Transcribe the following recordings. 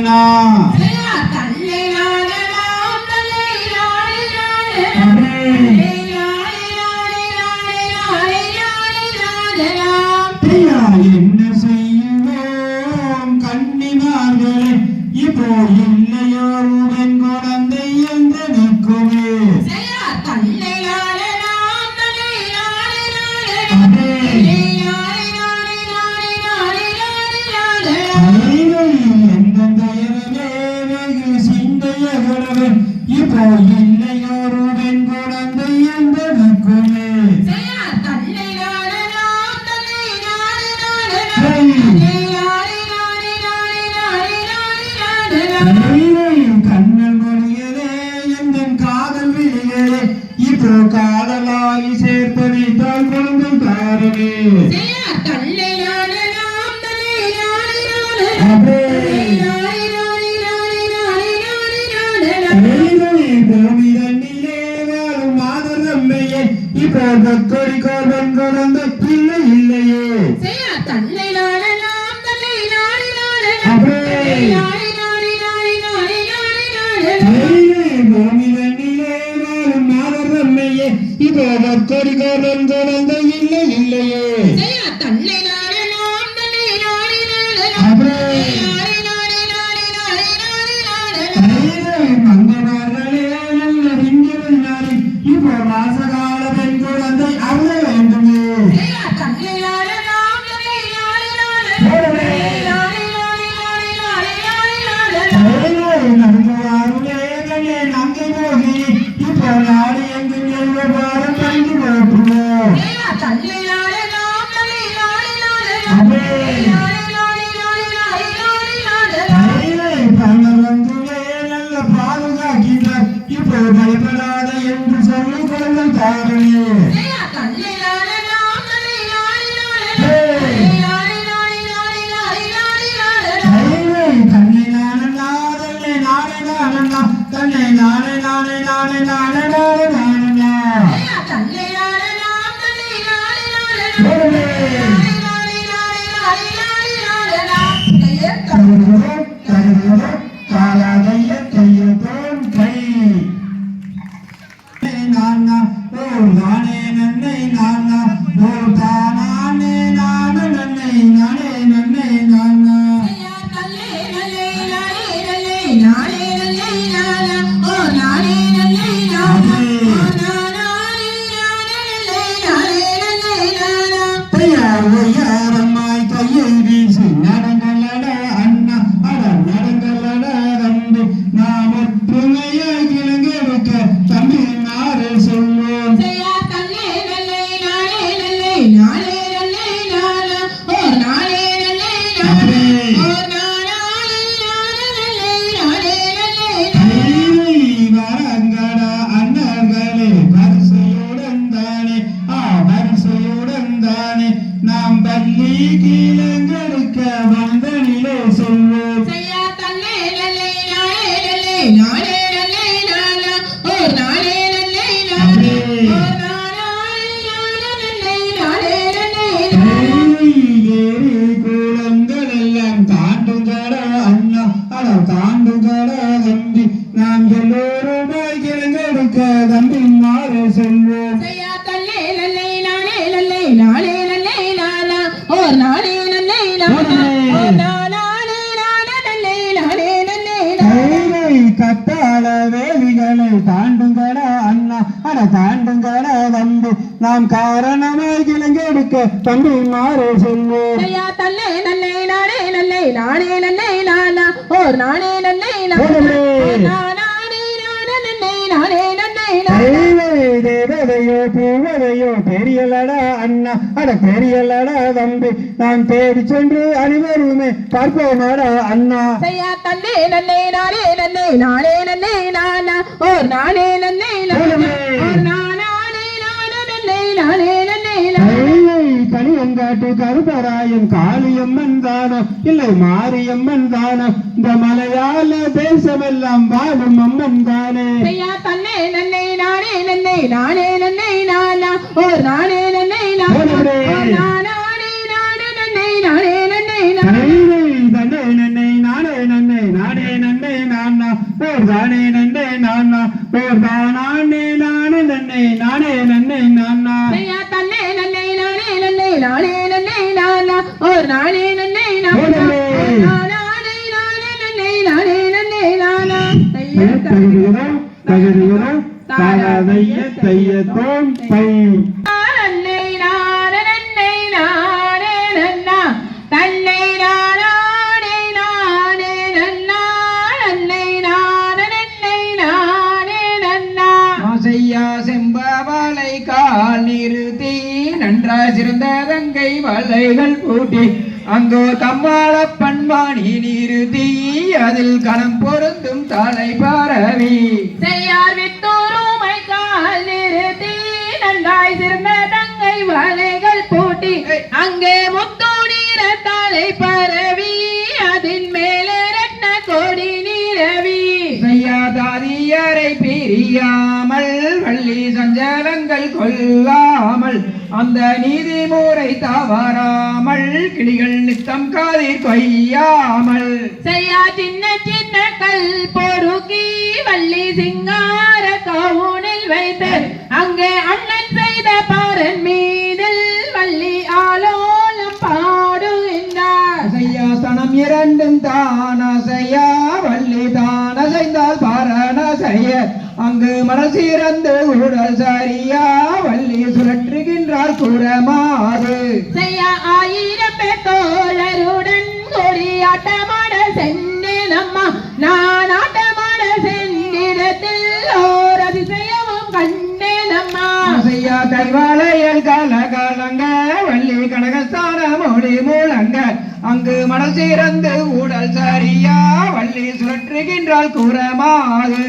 நானா என்ன செய்வோம் கண்ணிமார்களே இப்போ இல்லையோ உடன் குழந்தை என்று நிற்குமே இப்போ இல்லையோருடன் குழந்தை என்று நிற்குமே கண்ணன் மொழியதே எந்த காதல் விழிகளே இப்போ காதலாகி சேர்த்து வைத்தால் குழந்தை தாரவே கொடி கோபன் குழந்த பிள்ளை இல்லையே மாதம்மையே இப்போ கொடி கோபன் குழந்தை இல்லை இல்லையே மங்கமார்களே நல்ல விஞ்ஞானி இப்போ மாசகால பெண் குழந்தை அருள வேண்டுமே நங்கை போகி இப்போ நாடு எங்கும் எவ்வளவு கண்டு போற்றுவோம் நல்ல பாதுகாக்கின்றார் இப்போ பயப்படாத என்று சொல்லி குழந்தை தாரணியே தன்னை நானே நானே நானே நானே நானே நானே காலாதைய கையத்தோன் கை நானா ஓ நானே நன்னை நானா ஓ தானே நானே நன்னை நானே நன்னை நானா யாரம்மாய் கையை வீசி நடங்களட அண்ணா அட நடங்களட தம்பி நாம் ஒற்றுமையாக இளங்கெடுக்க தம்பி நாரே சொல்வோம் வரங்கட அண்ணர்களே வரிசையுடன் தானே வரிசையுடன் தானே நாம் பள்ளி கீழங்கெடுக்க வந்தனிலே சொல்வோம் கூலங்கள் எல்லாம் தாண்டுங்கட அண்ணா அட தாண்டுங்கட தம்பி நாம் எல்லோருமாய் கிழங்கெடுக்க தம்பி மாறு சொல்வோம் கத்தாள வேலிகளை தாண்டுங்கட அண்ணா அட தாண்டுங்கட தம்பி நாம் காரணமாய் கிழங்கெடுக்க தம்பி மாறு சொல்வோம் தேவதையோ பூவதையோ பெரியலடா அண்ணா அட பெரியலடா தம்பி நாம் தேடி சென்று அனைவருமே பார்ப்போமாடா அண்ணா கனியங்காட்டு கருப்பராயும் காளியம்மன் தானோ இல்லை மாரியம்மன் தானோ இந்த மலையாள தேசமெல்லாம் வாழும் அம்மன் தானே நானே ஒரு நானே நன்னே நானா நானே நானே நன்னே நானே நன்னே நானா தகுதியுடன் தகுதியுடன் தாராதைய தையத்தோம் தை நன்னே நானே நன்னே நானே நன்னா தன்னை நானே நானே நன்னா நன்னை நானே நன்னை நானே நன்னா ஆசையா செம்பவளை கால் நிறுத்தி நன்றாய் சிறந்த தங்கை வளைகள் பூட்டி அங்கோ கம்மாள பண்பாணி நிறுத்தி அதில் கணம் பொருந்தும் தலை பரவி செய்யார் வித்தூருமை கால் நிறுத்தி நன்றாய் சிறந்த தங்கை வளைகள் பூட்டி அங்கே முத்தோடிர தலை பரவி அதின் மேலே ரத்ன கோடி நிரவி செய்யாதாதியரை பிரியாமல் வள்ளி சஞ்சலங்கள் கொல்லாமல் அந்த நீதிமுறை தவறாமல் கிளிகள் நித்தம் காதில் கொய்யாமல் செய்யா சின்ன சின்ன கல் பொறுக்கி வள்ளி சிங்கார கவுனில் வைத்து அங்கே அண்ணன் செய்த பாரன் மீதில் வள்ளி ஆலோலம் பாடுகின்றார் செய்யா ஸ்தனம் இரண்டும் தானசையா வள்ளி தானசைந்தால் பாரண செய்ய அங்கு மனல் சிறந்து உடல் சரியா வள்ளி சுழற்றுகின்றார் குரமாறு செய்யா ஆயிரம் பேர் தோழருடன் கொடியாட்டமாட சென்றேன் அம்மா நான் ஆட்டமாட சென்றிடத்தில் ஓர் அதிசயமும் கண்டேன் அம்மா செய்யா கைவாளையல் கலகலங்க வள்ளி கனகஸ்தான மொழி மூலங்க அங்கு மனல் சிறந்து உடல் சரியா வள்ளி சுழற்றுகின்றாள் குரமாறு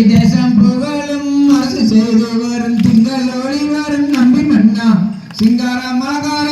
தேசம் புகழும் அரசு செய்து வரும் திங்களோடி வரும் நம்பி மன்னா சிங்கார மகார